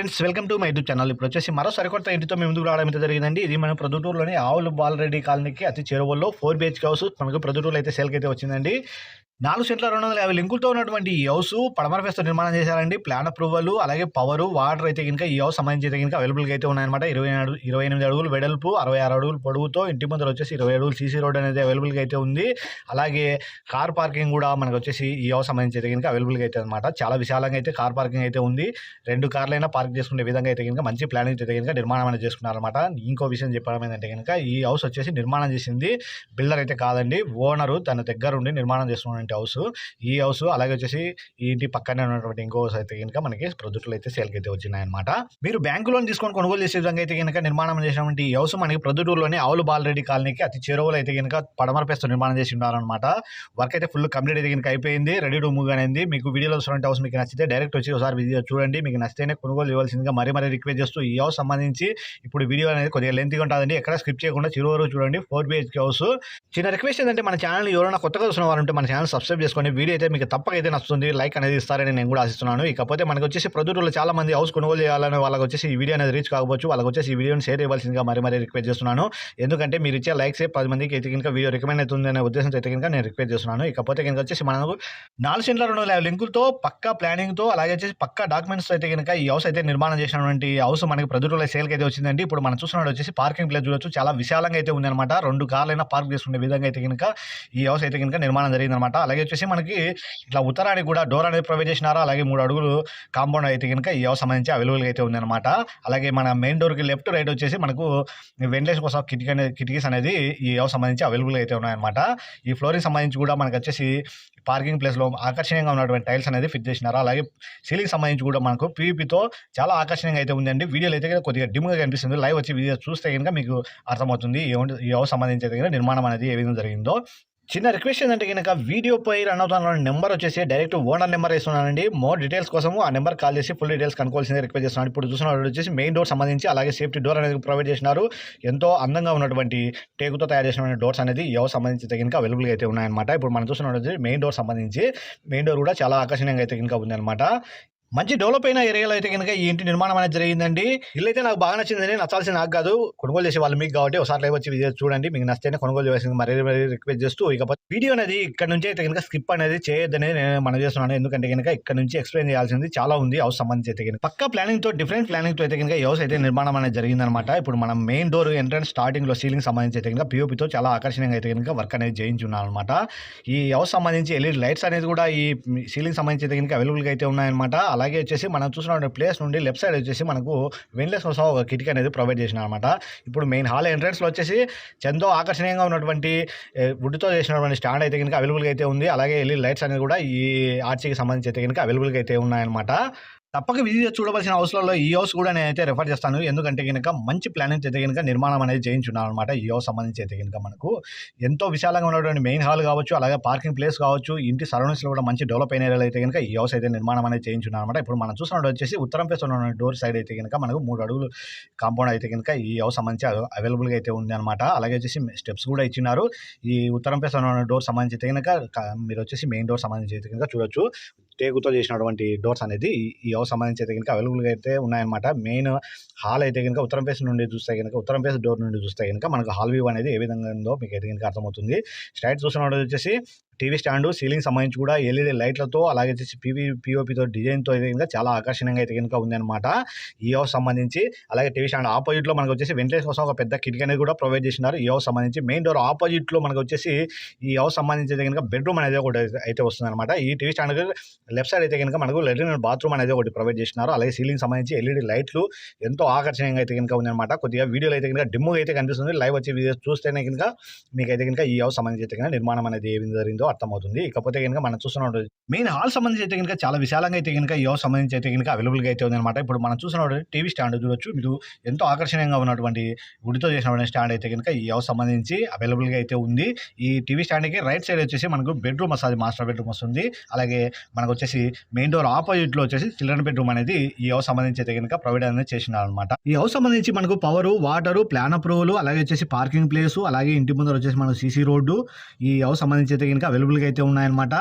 Friends, welcome to my YouTube channel. ఇప్పుడు వచ్చేసి మరో సరికొత్త ఇంటితో మేము ముందుకు రావడం అయితే జరిగిందండి. ఇది మన ప్రొద్దుటూరులోని ఆవులు బాలరెడ్డి కాలనీకి అతి చేరువలో 4 BHK హౌస్ మనకు ప్రొద్దుటూరులో అయితే సేల్కి అయితే వచ్చిందండి. 4 సెంట్ల 250 లింకులతో ఉన్నటువంటి ఈ హౌస్ పడమర ఫేస్తో నిర్మాణం చేశారండి. ప్లాన్ అప్రూవల్ అలాగే పవర్ వాటర్ అయితే కనుక ఈ హౌస్ సంబంధించి అయితే కనుక అవైలబుల్గా అయితే ఉన్నాయన్నమాట. 28 అడుగులు వెడల్పు, 66 అడుగులు పొడవుతో ఇంటి ముందర వచ్చేసి 20 అడుగులు సీసీ రోడ్ అనేది అవైలబుల్గా అయితే ఉంది. అలాగే కార్ పార్కింగ్ కూడా మనకు వచ్చేసి ఈ హౌస్ సంబంధించి అయితే కనుక అవైలబుల్గా అయితే అనమాట. చాలా విశాలంగా అయితే కార్ పార్కింగ్ అయితే ఉంది. 2 కార్లైనా పార్క్ చేసుకునే విధంగా అయితే కనుక మంచి ప్లానింగ్ అయితే కనుక నిర్మాణం అనేది చేసుకున్నారనమాట. ఇంకో విషయం చెప్పడం ఏంటంటే కనుక ఈ హౌస్ వచ్చేసి నిర్మాణం చేసింది బిల్డర్ అయితే కాదండి, ఓనరు తన దగ్గర ఉండి నిర్మాణం చేస్తున్నటువంటి హౌస్. ఈ హౌస్ అలాగే వచ్చేసి ఈ ఇంటి పక్కనే ఉన్నటువంటి ఇంకో హౌస్ అయితే కనుక మనకి ప్రొద్దుటూరులో అయితే సేల్కి అయితే వచ్చినాయి అనమాట. మీరు బ్యాంకు లోన్ తీసుకొని కొనుగోలు చేసే విధంగా అయితే కనుక నిర్మాణం చేసినటువంటి ఈ హౌస్ మనకి ప్రొద్దుటూరులోని ఆవులు బాలరెడ్డి కాలనీకి అతి చేరువలో అయితే కనుక పడమర పేస్తో నిర్మాణం చేసి ఉన్నారనమాట. వర్క్ అయితే ఫుల్ కంప్లీట్ అయితే కనుక అయిపోయింది, రెడీ టు మూవ్ అనేది. మీకు వీడియోలో వస్తున్న హౌస్ మీకు నచ్చితే డైరెక్ట్ వచ్చి ఒకసారి వీడియో చూడండి. మీకు నచ్చితేనే కొనుగోలు చేయవలసిందిగా మరీ రిక్వెస్ట్ చేస్తూ ఈ హౌస్ సంబంధించి ఇప్పుడు వీడియో అనేది కొద్దిగా లెంత్గా ఉంటుందండి. ఎక్కడ స్కిప్ చేయకుండా చివరి వరకు చూడండి. 4 BHK హౌస్. చిన్న రిక్వెస్ట్ ఏంటంటే మన ఛానల్ ఎవరైనా కొత్తగా చూసిన వారు ఉంటే మన ఛానల్ సబ్స్క్రైబ్ చేసుకొని వీడియో అయితే మీకు తప్పకైతే నచ్చుతుంది, లైక్ అనేది ఇస్తారని నేను కూడా ఆశిస్తున్నాను. ఇకపోతే మనకు వచ్చేసి ప్రొద్దుటూరులో చాలా మంది హౌస్ కొనుగోలు చేయాలని వాళ్ళకి వచ్చేసి ఈ వీడియో అనేది రీచ్ కావచ్చు. వాళ్ళకి వచ్చేసి ఈ వీడియోని షేర్ చేయవలసిందిగా మరీ రిక్వెస్ట్ చేస్తున్నాను. ఎందుకంటే మీరు ఇచ్చే లైక్సే 10 మందికి అయితే కనుక వీడియో రికమెండ్ అవుతుంది అనే ఉద్దేశంతో అయితే కనుక నేను రిక్వెస్ట్ చేస్తున్నాను. ఇకపోతే కనుక వచ్చేసి మనకు 4 సెంట్ల 250 లింకులతో పక్కా ప్లానింగ్తో అలాగే వచ్చేసి పక్కా డాక్యుమెంట్స్ అయితే కనుక ఈ హౌస్ అయితే నిర్మాణం చేసినటువంటి హౌస్ మనకి ప్రొద్దుటూరులో సేల్కి అయితే వచ్చిందండి. ఇప్పుడు మనం చూస్తున్నట్టు వచ్చేసి పార్కింగ్ ప్లేస్ చూడొచ్చు, చాలా విశాలంగా అయితే ఉంది అనమాట. 2 కార్లైనా పార్క్ చేసుకునే విధంగా అయితే కనుక ఈ హౌస్ అయితే కనుక నిర్మాణం జరిగిందనమాట. అలాగే వచ్చేసి మనకి ఇట్లా ఉత్తరానికి కూడా డోర్ అనేది ప్రొవైడ్ చేసినారు. అలాగే 3 అడుగులు కాంపౌండ్ అయితే కనుక ఈ హౌస్ సంబంధించి అవైలబుల్గా అయితే ఉందన్నమాట. అలాగే మన మెయిన్ డోర్కి లెఫ్ట్ రైట్ వచ్చేసి మనకు వెంటిలేషన్ కోసం కిటికీస్ అనేది ఈ హౌస్ సంబంధించి అవైలబుల్గా అయితే ఉన్నాయన్నమాట. ఈ ఫ్లోరింగ్ సంబంధించి కూడా మనకు వచ్చేసి పార్కింగ్ ప్లేస్లో ఆకర్షణీయంగా ఉన్నటువంటి టైల్స్ అనేది ఫిట్ చేసినారు. అలాగే సీలింగ్ సంబంధించి కూడా మనకు పీవీపీతో చాలా ఆకర్షణీయంగా అయితే ఉందండి. వీడియోలో అయితే కొద్దిగా డిమ్గా కనిపిస్తుంది, లైవ్ వచ్చి వీడియో చూస్తే కనుక మీకు అర్థమవుతుంది ఈ హౌస్ సంబంధించి అయితే కనుక నిర్మాణం అనేది ఏ విధంగా జరిగిందో. చిన్న రిక్వెస్ట్ ఏంటంటే కనుక వీడియో పై రన్ అవుతున్న నెంబర్ వచ్చేసి డైరెక్ట్ ఓనర్ నెంబర్ వేస్తున్నానండి. మోర్ డీటెయిల్స్ కోసం ఆ నెంబర్ కాల్ చేసి ఫుల్ డీటెయిల్స్ కనుక్కోవాల్సిందే రిక్వెస్ట్ చేస్తున్నాను. ఇప్పుడు చూసిన వచ్చేసి మెయిన్ డోర్ సంబంధించి అలాగే సేఫ్టీ డోర్ అనేది ప్రొవైడ్ చేసినారు. ఎంతో అందంగా ఉన్నటువంటి టేకుతో తయారు చేసిన డోర్స్ అనేది ఈ హౌస్ సంబంధించి కనుక అవైలబుల్గా అయితే ఉన్నాయన్నమాట. ఇప్పుడు మనం చూసిన వచ్చేసి మెయిన్ డోర్ సంబంధించి మెయిన్ డోర్ కూడా చాలా ఆకర్షణీయంగా అయితే కనుక ఉందన్నమాట. మంచి డెవలప్ అయిన ఏరియాలో అయితే కనుక ఈ ఇంటి నిర్మాణం అనేది జరిగిందండి. ఇల్లు అయితే నాకు బాగా నచ్చిందని, నచ్చాల్సింది నాకు కాదు, కొనుగోలు చేసే వాళ్ళు మీకు కాబట్టి ఒకసారి లైవ్ వచ్చి వీడియో చూడండి. మీకు నచ్చితేనే కొనుగోలు చేయాల్సింది మరీ రిక్వెస్ట్ చేస్తూ, ఇకపోతే వీడియో అనేది ఇక్కడ నుంచి అయితే కనుక స్కిప్ అనేది చేయొద్దని నేను మనం చేస్తున్నాను. ఎందుకంటే కనుక ఇక్కడ నుంచి ఎక్స్ప్లెయిన్ చేయాల్సింది చాలా ఉంది హౌస్ సంబంధించి అయితే కనుక పక్క ప్లానింగ్తో డిఫరెంట్ ప్లానింగ్తో అయితే కనుక ఈ హౌస్ అయితే నిర్మాణం అనేది జరిగిందనమాట. ఇప్పుడు మనం మెయిన్ డోర్ ఎంట్రన్స్ స్టార్టింగ్లో సీలింగ్ సంబంధించి అయితే కనుక పీఓపీతో చాలా ఆకర్షణీయంగా అయితే కనుక వర్క్ అనేది చేయించున్నాను అనమాట. ఈ హౌస్ సంబంధించి ఎల్ఈడి లైట్స్ అనేది కూడా ఈ సీలింగ్ సంబంధించి అయితే కనుక అవైలబుల్గా అయితే ఉన్నాయన్నమాట. అలాగే వచ్చేసి మనం చూసిన ప్లేస్ నుండి లెఫ్ట్ సైడ్ వచ్చేసి మనకు వెంటిలేషన్ కోసం ఒక కిటికీ అనేది ప్రొవైడ్ చేసిన అనమాట. ఇప్పుడు మెయిన్ హాల్ ఎంట్రన్స్లో వచ్చేసి ఎంతో ఆకర్షణీయంగా ఉన్నటువంటి వుడ్తో చేసినటువంటి స్టాండ్ అయితే కనుక అవైలబుల్గా అయితే ఉంది. అలాగే ఎల్ఈడి లైట్స్ అనేది కూడా ఈ ఆర్చీకి సంబంధించి అయితే కనుక అవైలబుల్గా అయితే ఉన్నాయన్నమాట. తప్పక విజిట్ చూడవలసిన హౌస్లలో ఈ హౌస్ కూడా నేనైతే రెఫర్ చేస్తాను. ఎందుకంటే కనుక మంచి ప్లానింగ్ అయితే కనుక నిర్మాణం అనేది చేయించున్నాను అనమాట. ఈ హౌస్ సంబంధించి అయితే కనుక మనకు ఎంతో విశాలంగా ఉన్నటువంటి మెయిన్ హాల్ కావచ్చు, అలాగే పార్కింగ్ ప్లేస్ కావచ్చు, ఇంటి సరౌండింగ్స్లో కూడా మంచి డెవలప్ అయిన ఏరియాలో అయితే కనుక ఈ హౌస్ అయితే నిర్మాణం అనేది చేయించున్నాను అనమాట. ఇప్పుడు మనం చూసినట్టు వచ్చేసి ఉత్తరం ఫేస్ ఉన్న డోర్ సైడ్ అయితే కనుక మనకు 3 అడుగులు కాంపౌండ్ అయితే కనుక ఈ హౌస్ సంబంధించి అవైలబుల్గా అయితే ఉంది అనమాట. అలాగే వచ్చేసి స్టెప్స్ కూడా ఇచ్చినారు. ఈ ఉత్తరం ఫేస్ ఉన్న డోర్ సంబంధించి అయితే కనుక మీరు వచ్చేసి మెయిన్ డోర్ సంబంధించి అయితే కనుక చూడొచ్చు, టేకుతో చేసినటువంటి డోర్స్ అనేది ఈ హౌస్ సంబంధించి అయితే కనుక అవైలబుల్గా అయితే ఉన్నాయన్నమాట. మెయిన్ హాల్ అయితే కనుక ఉత్తరం ఫేస్ నుండి చూస్తే కనుక ఉత్తరం ఫేస్ డోర్ నుండి చూస్తే కనుక మనకు హాల్ వ్యూ అనేది ఏ విధంగా ఉందో మీకు అయితే కనుక అర్థమవుతుంది. స్ట్రైట్ చూసినప్పుడు వచ్చేసి టీవీ స్టాండ్, సీలింగ్ సంబంధించి కూడా ఎల్ఈడి లైట్లతో అలాగే వచ్చేసి పీఓపీతో డిజైన్తో అయితే కనుక చాలా ఆకర్షణీయంగా అయితే కనుక ఉందన్నమాట ఈ హౌస్ సంబంధించి. అలాగే టీవీ స్టాండ్ ఆపోజిట్లో మనకు వచ్చేసి వెంటిలేషన్ కోసం ఒక పెద్ద కిటికీ అనేది కూడా ప్రొవైడ్ చేసినారు ఈ హౌస్ సంబంధించి. మెయిన్ డోర్ ఆపోజిట్లో మనకు వచ్చేసి ఈ హౌస్ సంబంధించి అయితే కనుక బెడ్రూమ్ అనేది ఒకటి అయితే వస్తుంది అనమాట. ఈ టీవీ స్టాండ్ లెఫ్ట్ సైడ్ అయితే కనుక మనకు లెట్రిన్ బాత్రూమ్ అనేది ఒకటి ప్రొవైడ్ చేసినారు. అలాగే సీలింగ్ సంబంధించి ఎల్ఈడి లైట్లు ఎంతో ఆకర్షణీయంగా అయితే కనుక ఉందన్నమాట. కొద్దిగా వీడియోలో అయితే కనుక డిమ్గా అయితే కనిపిస్తుంది, లైవ్ వచ్చి వీడియో చూస్తేనే కనుక మీకైతే కనుక ఈ హౌస్ సంబంధించి అయితే కనుక నిర్మాణం అనేది ఏ విధంగా జరిగిందో అర్థమవుతుంది. ఇకపోతే కనుక మనం చూస్తున్నట్టు మెయిన్ హాల్ సంబంధించి అయితే కనుక చాలా విశాలంగా అయితే కనుక ఈ హౌస్ సంబంధించి అయితే కనుక అవైలబుల్గా అయితే ఉందన్నమాట. ఇప్పుడు మనం చూస్తున్నట్టు టీవీ స్టాండ్ చూడొచ్చు, మీరు ఎంతో ఆకర్షణీయంగా ఉన్నటువంటి వుడ్తో చేసినటువంటి స్టాండ్ అయితే కనుక ఈ హౌస్ సంబంధించి అవైలబుల్గా అయితే ఉంది. ఈ టీవీ స్టాండ్కి రైట్ సైడ్ వచ్చేసి మనకు బెడ్రూమ్ వస్తుంది, మాస్టర్ బెడ్రూమ్ వస్తుంది. అలాగే మనకు వచ్చేసి మెయిన్ డోర్ ఆపోజిట్లో వచ్చేసి చిల్డ్రన్ బెడ్రూమ్ అనేది ఈ హౌస్ సంబంధించి అయితే కనుక ప్రొవైడ్ అనేది చేసినారు అనమాట. ఈ హౌస్ సంబంధించి మనకు పవర్, వాటర్, ప్లాన్ అప్రూవల్, అలాగే వచ్చేసి పార్కింగ్ ప్లేస్, అలాగే ఇంటి ముందర వచ్చేసి మనకు సీసీ రోడ్డు ఈ హౌస్ సంబంధించి అయితే కనుక అవైలబుల్గా అయితే ఉన్నాయన్నమాట.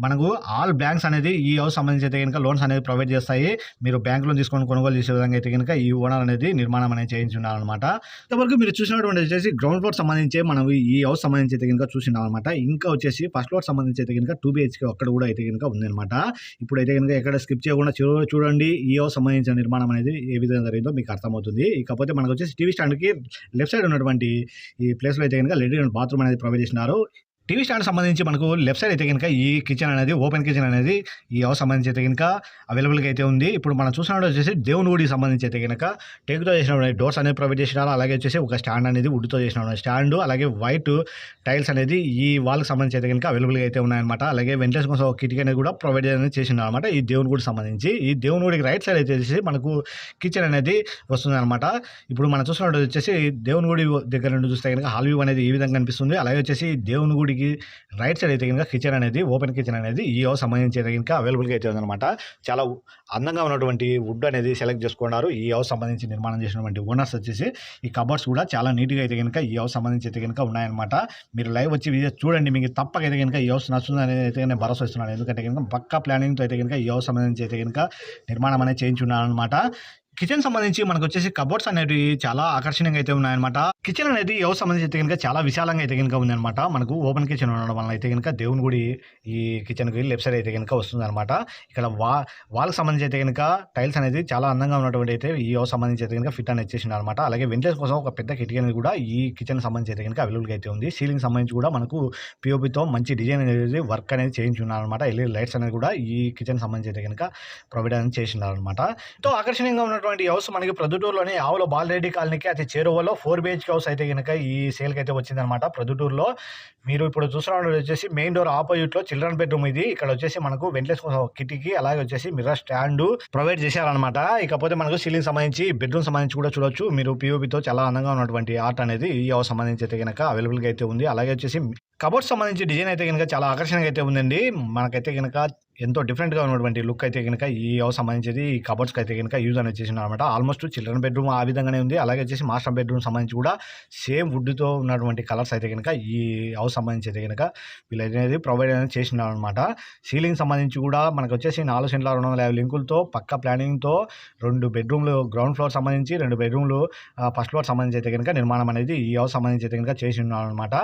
మనకు ఆల్ బ్యాంక్స్ అనేది ఈ హౌస్ సంబంధించి అయితే కనుక లోన్స్ అనేది ప్రొవైడ్ చేస్తాయి. మీరు బ్యాంక్ లోన్ తీసుకొని కొనుగోలు చేసే విధంగా అయితే కనుక ఈ ఓనర్ అనేది నిర్మాణం అనేది చేయించున్నారనమాట. ఇంతవరకు మీరు చూసినటువంటి వచ్చేసి గ్రౌండ్ ఫ్లోర్ సంబంధించి మనం ఈ హౌస్ సంబంధించి అయితే కనుక చూసినాం అనమాట. ఇంకా వచ్చేసి ఫస్ట్ ఫ్లోర్ సంబంధించి అయితే కనుక 2 BHK అక్కడ కూడా అయితే కనుక ఉందన్నమాట. ఇప్పుడు అయితే కనుక ఎక్కడ స్కిప్ చేయకుండా చూడండి ఈ హౌస్ సంబంధించిన నిర్మాణం అనేది ఏ విధంగా జరిగిందో మీకు అర్థమవుతుంది. ఇకపోతే మనకు వచ్చేసి టీవీ స్టాండ్కి లెఫ్ట్ సైడ్ ఉన్నటువంటి ఈ ప్లేస్లో అయితే కనుక లెట్రిన్ బాత్రూమ్ అనేది ప్రొవైడ్ చేసినారు. టీవీ స్టాండ్ సంబంధించి మనకు లెఫ్ట్ సైడ్ అయితే కనుక ఈ కిచెన్ అనేది ఓపెన్ కిచెన్ అనేది ఈ హౌస్ సంబంధించి అయితే కనుక అవైలబుల్గా అయితే ఉంది. ఇప్పుడు మనం చూసినప్పుడు వచ్చేసి దేవుని గుడికి సంబంధించి అయితే కనుక టేక్తో చేసిన డోర్స్ అనేది ప్రొవైడ్ చేసినారు. అలాగే వచ్చేసి ఒక స్టాండ్ అనేది వుడ్తో చేసిన స్టాండ్, అలాగే వైట్ టైల్స్ అనేది ఈ వాళ్ళకి సంబంధించి అయితే కనుక అవైలబుల్గా అయితే ఉన్నాయన్నమాట. అలాగే వెంటిలేషన్ కోసం ఒక కిటికీ అనేది కూడా ప్రొవైడ్ అనేది చేసినారు అనమాట. ఈ దేవుని గుడికి సంబంధించి ఈ దేవుని గుడికి రైట్ సైడ్ అయితే వచ్చేసి మనకు కిచెన్ అనేది వస్తుంది అనమాట. ఇప్పుడు మనం చూసినప్పుడు వచ్చేసి దేవుని గుడి దగ్గర నుండి చూస్తే కనుక హాల్ వ్యూ అనేది ఈ విధంగా కనిపిస్తుంది. అలాగే వచ్చేసి దేవుని గుడికి రైట్ సైడ్ అయితే కనుక కిచెన్ అనేది ఓపెన్ కిచెన్ అనేది ఈ హౌస్ సంబంధించి అయితే కనుక అవైలబుల్గా అయితే ఉందన్నమాట. చాలా అందంగా ఉన్నటువంటి వుడ్ అనేది సెలెక్ట్ చేసుకున్నారు. ఈ హౌస్ సంబంధించి నిర్మాణం చేసినటువంటి ఓనర్స్ వచ్చేసి ఈ కబర్డ్స్ కూడా చాలా నీట్గా అయితే కనుక ఈ హౌస్ సంబంధించి అయితే కనుక ఉన్నాయన్నమాట. మీరు లైవ్ వచ్చి వీడియో చూడండి, మీకు తప్పక అయితే కనుక ఈ హౌస్ నచ్చుతుంది అనేది అయితే నేను భరోసా ఇస్తున్నాను. ఎందుకంటే కనుక పక్కా ప్లానింగ్తో అయితే కనుక ఈ హౌస్ సంబంధించి అయితే కనుక నిర్మాణం అనేది చేయించున్నాను అనమాట. కిచెన్ సంబంధించి మనకు వచ్చేసి కబోర్డ్స్ అనేవి చాలా ఆకర్షణీయంగా అయితే ఉన్నాయన్నమాట. కిచెన్ అనేది ఈ హౌస్ సంబంధించి అయితే కనుక చాలా విశాలంగా అయితే కనుక ఉందన్నమాట. మనకు ఓపెన్ కిచెన్ ఉండడం వల్ల అయితే కనుక దేవుని గుడి ఈ కిచెన్కి లెఫ్ట్ సైడ్ అయితే కనుక వస్తుంది అనమాట. ఇక్కడ వాళ్ళకి సంబంధించి అయితే కనుక టైల్స్ అనేది చాలా అందంగా ఉన్నటువంటి అయితే ఈ హౌస్ సంబంధించి అయితే కనుక ఫిట్ అనేది చేసిన అనమాట. అలాగే వెంటిలేషన్ కోసం ఒక పెద్ద కిటికీ అనేది కూడా ఈ కిచెన్ సంబంధించి అయితే కనుక అవైలబుల్గా అయితే ఉంది. సీలింగ్ సంబంధించి కూడా మనకు పిఓపితో మంచి డిజైన్ అనేది వర్క్ అనేది చేయించున్నారు అనమాట. ఎల్ఈడి లైట్స్ అనేది కూడా ఈ కిచెన్ సంబంధించి అయితే కనుక ప్రొవైడ్ అనేది చేసినారు అనమాట. ఎంతో ఆకర్షణీయంగా ఉన్నటువంటి ఈ హౌస్ మనకి ప్రొద్దుటూరులోని ఆవుల బాలరెడ్డి కాలనీకి అతి చేరువలో 4 BHK హౌస్ అయితే కనుక ఈ సేల్కి అయితే వచ్చిందనమాట. ప్రొద్దుటూరులో మీరు ఇప్పుడు చూస్తున్న వచ్చేసి మెయిన్ డోర్ ఆపోజిట్లో చిల్డ్రన్ బెడ్రూమ్ ఇది. ఇక్కడ వచ్చేసి మనకు వెంటిలేషన్ కోసం కిటికీ, అలాగే వచ్చేసి మిర్రర్ స్టాండ్ ప్రొవైడ్ చేశారనమాట. ఇకపోతే మనకు సీలింగ్ సంబంధించి బెడ్రూమ్ సంబంధించి కూడా చూడొచ్చు. మీరు పిఓపితో చాలా అందంగా ఉన్నటువంటి ఆర్ట్ అనేది ఈ హౌస్ సంబంధించి అయితే కనుక అవైలబుల్గా అయితే ఉంది. అలాగే వచ్చేసి కబోర్డ్స్ సంబంధించి డిజైన్ అయితే కనుక చాలా ఆకర్షణగా అయితే ఉందండి. మనకైతే కనుక ఎంతో డిఫరెంట్గా ఉన్నటువంటి లుక్ అయితే కనుక ఈ హౌస్ సంబంధించి ఈ కబోర్డ్స్కి అయితే కనుక యూజ్ అనేది చేసిన అనమాట. ఆల్మోస్ట్ చిల్డ్రన్ బెడ్రూమ్ ఆ విధంగానే ఉంది. అలాగే వచ్చేసి మాస్టర్ బెడ్రూమ్ సంబంధించి కూడా సేమ్ వుడ్తో ఉన్నటువంటి కలర్స్ అయితే కనుక ఈ హౌస్ సంబంధించి అయితే కనుక వీళ్ళు అనేది ప్రొవైడ్ అనేది చేసినారు అనమాట. సీలింగ్ సంబంధించి కూడా మనకు వచ్చేసి 4 సెంట్ల 250 లింకులతో పక్క ప్లానింగ్తో 2 బెడ్రూమ్లు గ్రౌండ్ ఫ్లోర్ సంబంధించి 2 బెడ్రూమ్లు ఫస్ట్ ఫ్లోర్ సంబంధించి అయితే కనుక నిర్మాణం అనేది ఈ హౌస్ సంబంధించి అయితే కనుక చేసి ఉన్నారు అనమాట.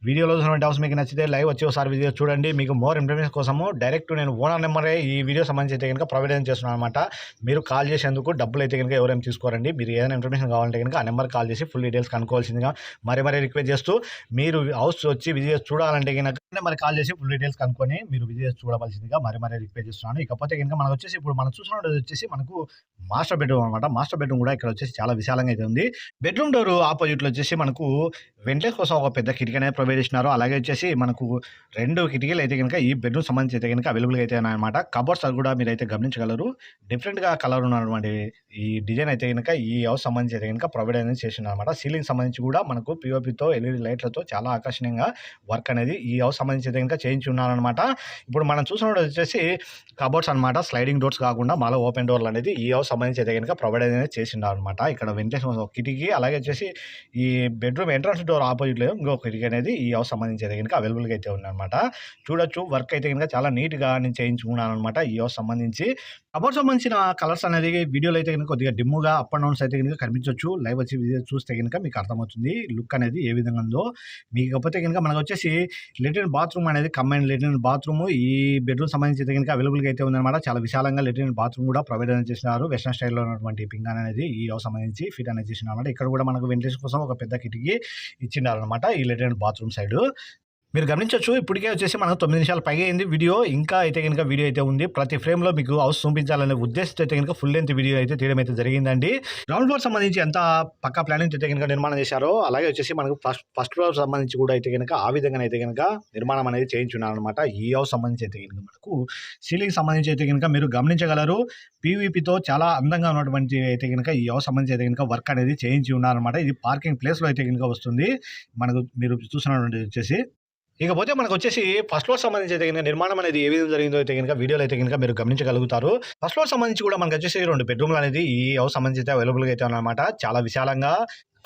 వీడియోలో చూసినటువంటి హౌస్ మీకు నచ్చితే లైవ్ వచ్చి ఒకసారి వీడియో చూడండి. మీకు మోర్ ఇన్ఫర్మేషన్ కోసము డైరెక్ట్ నేను ఓనర్ నెంబరే ఈ వీడియో సంబంధించి అయితే కనుక ప్రొవైడ్ చేస్తున్నాను అనమాట. మీరు కాల్ చేసేందుకు డబ్బులు అయితే కనుక ఎవరైనా తీసుకోరండి. మీరు ఏదైనా ఇన్ఫర్మేషన్ కావాలంటే కనుక ఆ నెంబర్ కాల్ చేసి ఫుల్ డీటెయిల్స్ కనుక్కోవాల్సిందిగా మరీ రిక్వెస్ట్ చేస్తూ, మీరు హౌస్ వచ్చి విజిట్ చూడాలంటే కనుక మరి కాల్ చేసి ఫుల్ డీటెయిల్స్ కనుక్కొని మీరు విజిట్ చూడవలసిందిగా మరీ రిక్వెస్ట్ చేస్తున్నాను. ఇకపోతే కనుక మనకు వచ్చేసి ఇప్పుడు మనం చూసినట్టు వచ్చేసి మనకు మాస్టర్ బెడ్రూమ్ అనమాట. మాస్టర్ బెడ్రూమ్ కూడా ఇక్కడ వచ్చేసి చాలా విశాలంగా అయితే ఉంది. బెడ్రూమ్ డోర్ ఆపోజిట్లో వచ్చేసి మనకు వెంటిలేషన్ కోసం ఒక పెద్ద కిటికీ అనేది ప్రొవైడ్ చేసినారు. అలాగే వచ్చేసి మనకు 2 కిటికీలు అయితే కనుక ఈ బెడ్రూమ్ సంబంధించి అయితే కనుక అవైలబుల్గా అయితే ఉన్నాయన్నమాట. కబోర్డ్స్ అది కూడా మీరు అయితే గమనించగలరు. డిఫరెంట్గా కలర్ ఉన్నటువంటి ఈ డిజైన్ అయితే కనుక ఈ హౌస్ సంబంధించి అయితే కనుక ప్రొవైడ్ అనేది చేసినారు అనమాట. సీలింగ్ సంబంధించి కూడా మనకు పిఓపితో ఎల్ఈడి లైట్లతో చాలా ఆకర్షణీయంగా వర్క్ అనేది ఈ హౌస్ సంబంధించి అయితే కనుక చేయించి ఉన్నారనమాట. ఇప్పుడు మనం చూసినప్పుడు వచ్చేసి కబోర్డ్స్ అనమాట. స్లైడింగ్ డోర్స్ కాకుండా మళ్ళీ ఓపెన్ డోర్లు అనేది ఈ హౌస్ సంబంధించి అయితే కనుక ప్రొవైడ్ అనేది చేసినారు అనమాట. ఇక్కడ వెంటిలేషన్ కిటికీ, అలాగే వచ్చేసి ఈ బెడ్రూమ్ ఎంట్రన్స్ డోర్ ఆపోజిట్లో ఇంకొక కిటికీ అనేది ఈ హౌస్ సంబంధించి అయితే కనుక అవైలబుల్గా అయితే ఉందన్నమాట. చూడొచ్చు వర్క్ అయితే కనుక చాలా నీట్గా నేను చేయించుకున్నాను అనమాట ఈ హౌస్ సంబంధించి. కబోర్డ్ సంబంధించిన కలర్స్ అనేది వీడియోలో అయితే కనుక కొద్దిగా డిమ్ముగా అప్ అండ్ డౌన్స్ అయితే కనుక కనిపించవచ్చు. లైవ్ వచ్చి వీడియో చూస్తే కనుక మీకు అర్థమవుతుంది లుక్ అనేది ఏ విధంగా ఉందో. మీకు కాకపోతే కనుక మనకు వచ్చేసి లెట్రిన్ బాత్రూమ్ అనేది కంబైన్ లెట్రిన్ బాత్రూమ్ ఈ బెడ్రూమ్ సంబంధించి అయితే కనుక అవైలబుల్గా అయితే ఉందన్నమాట. చాలా విశాలంగా లెట్రిన్ బాత్రూమ్ కూడా ప్రొవైడ్ అనేది చేసినారు. వెస్టర్న్ స్టైల్లో ఉన్నటువంటి పింగాన్ అనేది ఈ హౌస్ సంబంధించి ఫిట్ అనేది చేసినారు అనమాట. ఇక్కడ కూడా మనకు వెంటిలేషన్ కోసం ఒక పెద్ద కిటికీ ఇచ్చినారు అనమాట ఈ లెట్రిన్ బాత్రూమ్ సైడ్. మీరు గమనించవచ్చు ఇప్పటికే వచ్చేసి మనకు 9 నిమిషాలు పైగా అయింది వీడియో. ఇంకా అయితే కనుక వీడియో అయితే ఉంది. ప్రతి ఫ్రేమ్లో మీకు హౌస్ చూపించాలనే ఉద్దేశంతో అయితే కనుక ఫుల్ లెంత్ వీడియో అయితే తీయడం అయితే జరిగిందండి. గ్రౌండ్ ఫ్లోర్ సంబంధించి ఎంత పక్కా ప్లానింగ్ అయితే కనుక నిర్మాణం చేశారో, అలాగే వచ్చేసి మనకు ఫస్ట్ ఫ్లోర్ సంబంధించి కూడా అయితే కనుక ఆ విధంగా అయితే కనుక నిర్మాణం అనేది చేయించున్నారు అనమాట. ఈ హౌస్ సంబంధించి అయితే కనుక మనకు సీలింగ్ సంబంధించి అయితే కనుక మీరు గమనించగలరు. పీవీపీతో చాలా అందంగా ఉన్నటువంటి అయితే కనుక ఈ హౌస్ సంబంధించి అయితే కనుక వర్క్ అనేది చేయించి ఉన్నారనమాట. ఇది పార్కింగ్ ప్లేస్లో అయితే కనుక వస్తుంది. మనకు మీరు చూస్తున్నటువంటి వచ్చేసి ఇకపోతే మనకు వచ్చేసి ఫస్ట్ ఫ్లోర్ సంబంధించి అయితే కనుక నిర్మాణం అనేది ఏ విధంగా జరిగిందో అయితే కనుక వీడియోలో అయితే కనుక మీరు గమనించగలుగుతారు. ఫస్ట్ ఫ్లోర్ సంబంధించి కూడా మనకు వచ్చేసి 2 బెడ్రూమ్లు అనేది ఈ హౌస్ సంబంధించి అయితే అవైలబుల్గా అయితే ఉన్నమాట. చాలా విశాలంగా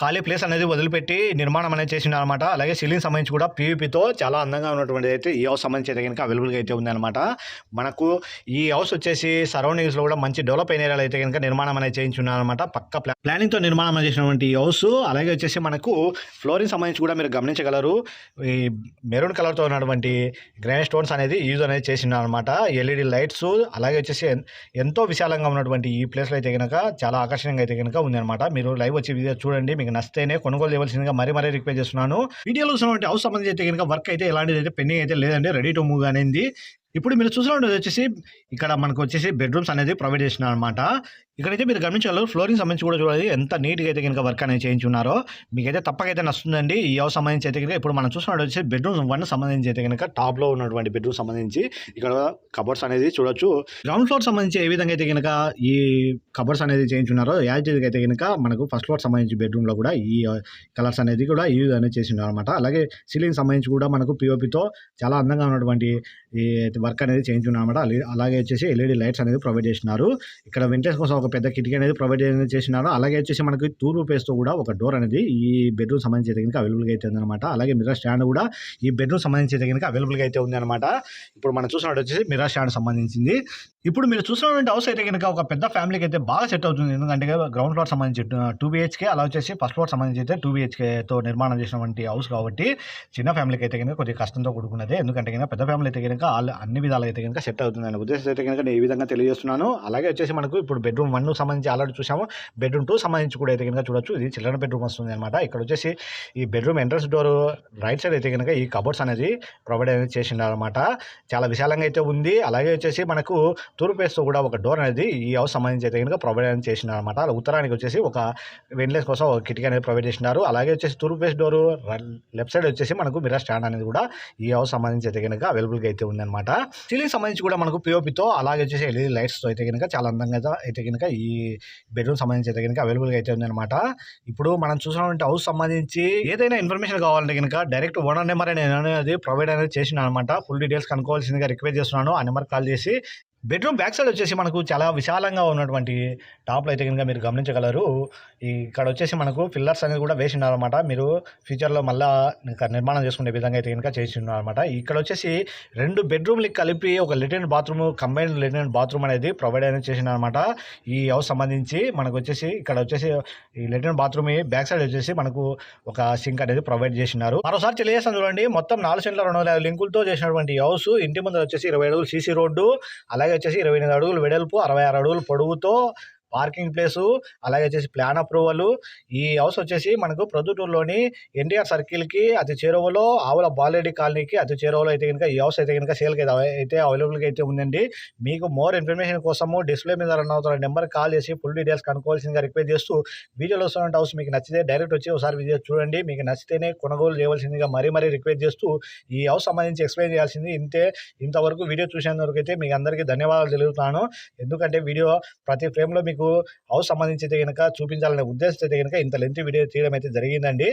ఖాళీ ప్లేస్ అనేది వదిలిపెట్టి నిర్మాణం అనేది చేసినారనమాట. అలాగే సీలింగ్ సంబంధించి కూడా పీవీపీతో చాలా అందంగా ఉన్నటువంటిది అయితే ఈ హౌస్ సంబంధించి అయితే కనుక అవైలబుల్గా అయితే ఉందన్నమాట. మనకు ఈ హౌస్ వచ్చేసి సరౌండింగ్స్లో కూడా మంచి డెవలప్ అయిన ఏరియాలో అయితే కనుక నిర్మాణం అనేది చేయించున్నారనమాట. పక్క ప్లానింగ్తో నిర్మాణం చేసినటువంటి ఈ హౌస్. అలాగే వచ్చేసి మనకు ఫ్లోరింగ్ సంబంధించి కూడా మీరు గమనించగలరు. ఈ మెరూన్ కలర్తో ఉన్నటువంటి గ్రానైట్ స్టోన్స్ అనేది యూజ్ అనేది చేసినారనమాట. ఎల్ఈడి లైట్స్ అలాగే వచ్చేసి ఎంతో విశాలంగా ఉన్నటువంటి ఈ ప్లేస్లో అయితే కనుక చాలా ఆకర్షణీయంగా అయితే కనుక ఉందన్నమాట. మీరు లైవ్ వచ్చి వీడియో చూడండి, మీకు నచ్చితేనే కొనుగోలు చేయవలసిందిగా మరీ రిక్వెస్ట్ చేస్తున్నాను. వీడియోలో చూసినటువంటి హౌస్ సంబంధించి అయితే కనుక వర్క్ అయితే ఎలాంటిది అయితే పెండింగ్ అయితే లేదండి, రెడీ టు మూవ్ అనేది. ఇప్పుడు మీరు చూసినటువంటి వచ్చేసి ఇక్కడ మనకు వచ్చేసి బెడ్రూమ్స్ అనేది ప్రొవైడ్ చేసినారు అనమాట. ఇక్కడైతే మీరు గమనించగలరు. ఫ్లోరింగ్ సంబంధించి కూడా చూడాలి ఎంత నీట్గా అయితే కనుక వర్క్ అనేది చేయించున్నారో. మీకైతే తప్పకైతే నచ్చుతుందండి ఈ హౌస్ సంబంధించి అయితే కనుక. ఇప్పుడు మనం చూసినట్టు వచ్చేసి బెడ్రూమ్ 1 సంబంధించి అయితే కనుక టాప్లో ఉన్నటువంటి బెడ్రూమ్ సంబంధించి ఇక్కడ కబోర్డ్స్ అనేది చూడొచ్చు. గ్రౌండ్ ఫ్లోర్ సంబంధించి ఏ విధంగా అయితే కనుక ఈ కబోర్డ్స్ అనేది చేయించున్నారో యాజిటీగా అయితే కనుక మనకు ఫస్ట్ ఫ్లోర్ సంబంధించి బెడ్రూమ్లో కూడా ఈ కలర్స్ అనేది కూడా యూజ్ అనేది చేసినారు అనమాట. అలాగే సీలింగ్ సంబంధించి కూడా మనకు పిఓపితో చాలా అందంగా ఉన్నటువంటి ఈ వర్క్ అనేది చేయించున్నారు అనమాట. అలాగే వచ్చేసి ఎల్ఈడి లైట్స్ అనేది ప్రొవైడ్ చేసినారు. ఇక్కడ వెంటిలేషన్ కోసం ఒక పెద్ద కిటికీ అనేది ప్రొవైడ్ చేసినారు. అలాగే వచ్చేసి మనకి తూర్పు ఫేస్తో కూడా ఒక డోర్ అనేది ఈ బెడ్రూమ్ సంబంధించి అయితే కనుక అవైలబుల్గా అయితే ఉందన్నమాట. అలాగే మిర్రర్ స్టాండ్ కూడా ఈ బెడ్రూమ్ సంబంధించి అయితే కనుక అవైలబుల్గా అయితే ఉంది అనమాట. ఇప్పుడు మనం చూసినట్టు వచ్చేసి మిర్రర్ స్టాండ్ సంబంధించింది. ఇప్పుడు మీరు చూసినటువంటి హౌస్ అయితే కనుక ఒక పెద్ద ఫ్యామిలీకి అయితే బాగా సెట్ అవుతుంది. ఎందుకంటే గ్రౌండ్ ఫ్లోర్ సంబంధించి 2 BHK, అలా వచ్చేసి ఫస్ట్ ఫ్లోర్ సంబంధించి అయితే 2 BHKతో నిర్మాణం చేసినటువంటి హౌస్ కాబట్టి చిన్న ఫ్యామిలీకి అయితే కనుక కొద్దిగా కష్టంతో కూడుకున్నదే. ఎందుకంటే కనుక పెద్ద ఫ్యామిలీ అయితే కనుక అన్ని విధాలుగా అయితే కనుక సెట్ అవుతుంది అనే ఉద్దేశం అయితే కనుక నేను ఈ విధంగా తెలియజేస్తున్నాను. అలాగే వచ్చేసి మనకు ఇప్పుడు బెడ్రూమ్ 1 సంబంధించి ఆల్రెడీ చూసాము. బెడ్రూమ్ 2 సంబంధించి కూడా అయితే కనుక చూడొచ్చు. ఇది చిల్డ్రన్ బెడ్రూమ్ వస్తుంది అనమాట. ఇక్కడ వచ్చేసి ఈ bedroom entrance door right side అయితే కనుక ఈ కబోర్డ్స్ అనేది ప్రొవైడ్ అనేది చేసినారు అనమాట. చాలా విశాలంగా అయితే ఉంది. అలాగే వచ్చేసి మనకు తూర్పు ఫేస్తో కూడా ఒక డోర్ అనేది ఈ హౌస్ సంబంధించి అయితే కనుక ప్రొవైడ్ అనేది చేసినారు అనమాట. ఉత్తరానికి వచ్చేసి ఒక వెంటిలేషన్ కోసం ఒక కిటికీ అనేది ప్రొవైడ్ చేసినారు. అలాగే వచ్చేసి తూర్పు ఫేస్ డోర్ లెఫ్ట్ సైడ్ వచ్చేసి మనకు మిర్రర్ స్టాండ్ అనేది కూడా ఈ హౌస్ సంబంధించి అయితే కనుక అవైలబుల్గా అయితే ఉందన్నమాట. సీలింగ్ సంబంధించి కూడా మనకు పిఓపితో అలాగే వచ్చేసి ఎల్ఈడి లైట్స్తో అయితే కనుక చాలా అందంగా అయితే కనుక ఈ బెడ్రూమ్ సంబంధించి అయితే కనుక అవైలబుల్గా అయితే ఉందన్నమాట. ఇప్పుడు మనం చూసినటువంటి హౌస్ సంబంధించి ఏదైనా ఇన్ఫర్మేషన్ కావాలంటే కనుక డైరెక్ట్ ఓనర్ నెంబర్ అనేది ప్రొవైడ్ అనేది చేసిన అనమాట. ఫుల్ డీటెయిల్స్ కనుక్కోవాల్సిందిగా రిక్వెస్ట్ చేస్తున్నాను. ఆ నెంబర్ కాల్ చేసి బెడ్రూమ్ బ్యాక్ సైడ్ వచ్చేసి మనకు చాలా విశాలంగా ఉన్నటువంటి టాప్లో అయితే కనుక మీరు గమనించగలరు. ఇక్కడ వచ్చేసి మనకు పిల్లర్స్ అనేది కూడా వేసినారనమాట. మీరు ఫ్యూచర్లో మళ్ళీ ఇంకా నిర్మాణం చేసుకునే విధంగా అయితే కనుక చేసినారనమాట. ఇక్కడ వచ్చేసి 2 బెడ్రూమ్లకి కలిపి ఒక latrine bathroom, combined latrine bathroom అనేది ప్రొవైడ్ అనేది చేసినారనమాట. ఈ హౌస్ సంబంధించి మనకు వచ్చేసి ఇక్కడ వచ్చేసి ఈ లెట్రిన్ బాత్రూమ్ బ్యాక్ సైడ్ వచ్చేసి మనకు ఒక సింక్ అనేది ప్రొవైడ్ చేసినారు. మరోసారి తెలియజేస్తాను చూడండి. మొత్తం 4 సెంట్ల 250 లింకులతో చేసినటువంటి హౌస్. ఇంటి ముందర వచ్చేసి 20 అడుగులు సీసీ రోడ్డు, అలాగే వచ్చేసి 28 అడుగులు వెడల్పు, 66 అడుగులు పొడవుతో పార్కింగ్ ప్లేసు, అలాగే వచ్చేసి ప్లాన్ అప్రూవల్. ఈ హౌస్ వచ్చేసి మనకు ప్రొద్దుటూరులోని ఎన్టీఆర్ సర్కిల్కి అతి చేరువలో, ఆవుల బాలరెడ్డి కాలనీకి అతి చేరువలో అయితే కనుక ఈ హౌస్ అయితే కనుక సేల్కి అయితే అవైలబుల్గా అయితే ఉందండి. మీకు మోర్ ఇన్ఫర్మేషన్ కోసము డిస్ప్లే మీద రన్ అవుతున్న నెంబర్ కాల్ చేసి ఫుల్ డీటెయిల్స్ కనుక్కోవాల్సిందిగా రిక్వెస్ట్ చేస్తూ, వీడియోలో వస్తున్న హౌస్ మీకు నచ్చితే డైరెక్ట్ వచ్చి ఒకసారి వీడియో చూడండి. మీకు నచ్చితేనే కొనుగోలు చేయవలసిందిగా మరీ రిక్వెస్ట్ చేస్తూ, ఈ హౌస్ సంబంధించి ఎక్స్ప్లెయిన్ చేయాల్సింది ఇంతవరకు వీడియో చూసేందుకు అయితే మీకు అందరికీ ధన్యవాదాలు తెలుపుతాను. ఎందుకంటే వీడియో ప్రతి ఫ్రేమ్లో మీకు హౌస్ సంబంధించి అయితే కనుక చూపించాలనే ఉద్దేశంతో అయితే కనుక ఇంత లెంత్ వీడియో తీయడం అయితే జరిగిందండి.